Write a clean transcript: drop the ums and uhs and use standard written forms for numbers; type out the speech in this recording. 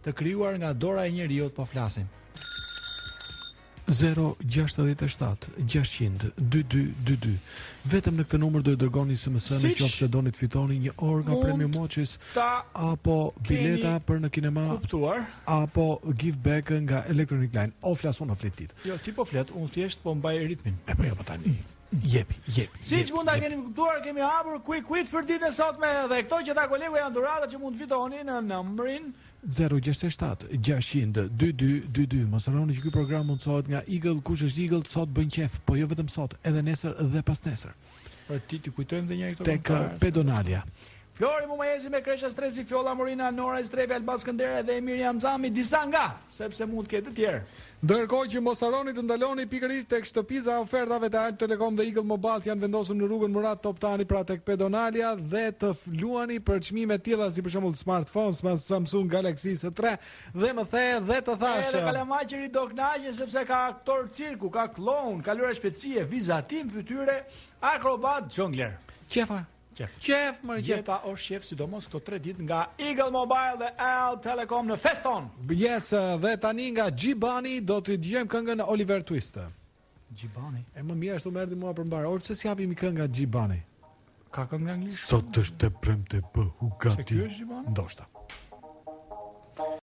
të krijuar nga dora e njeriut po flasim. 067-600-2222. Vetëm në këtë numër do të dërgoni SMS në qoftë se doni të fitoni një orë nga Premium Mochis apo bileta për në kinema apo gift bag nga Electronic Line. O flasun o fletit. Jo, ti po flet, unë thjesht po mbaj ritmin. Po jo, po tani. Jepi. Siç mund ta keni kuptuar, kemi hapur quick quiz për ditën e sotme dhe këto që ta kolegu janë dhuratat që mund të fitoni në numrin 067-600-2222. Mos harroni që ky program mundsohet nga Eagle. Kush është Eagle sot bën qef, po jo vetëm sot, edhe nesër dhe pas nesër. Për ti kujtojmë edhe një herë këto. Tek Pedonalia. Flori Mumajezi me Kresha Stresi, Fjolla Morina, Nora Estrevi, Alban Skëndera dhe Miriam Zami, disa nga, sepse mund të ketë të tjerë. Ndërkohë që mos harroni të ndaloni pikërisht tek shtëpiza ofertave të Alt Telekom dhe Eagle Mobile janë vendosur në rrugën Murat Toptani, pra tek Pedonalia, dhe të luani për çmime të tilla si për shembull smartphones, Samsung Galaxy S3 dhe më the dhe të thashë. Edhe kalamaqëri do kënaqen sepse ka aktor cirku, ka kloun, ka lëre shpejtësie, vizatim fytyre, akrobat, jongler. Qefa. Qef, Jeta është qef, sidomos këto 3 ditë nga Eagle Mobile dhe Alt Telekom në Feston. Yes, dhe tani nga Gjibani do të dëgjojmë këngën e Oliver Twist. Gjibani? E më mirë ashtu më erdhi mua përmbar. Or pse s'japim këngë nga Gjibani? Ka këngë në anglisht? Sot është e premte bëhu gati. Se ky është Gjibani? Ndoshta.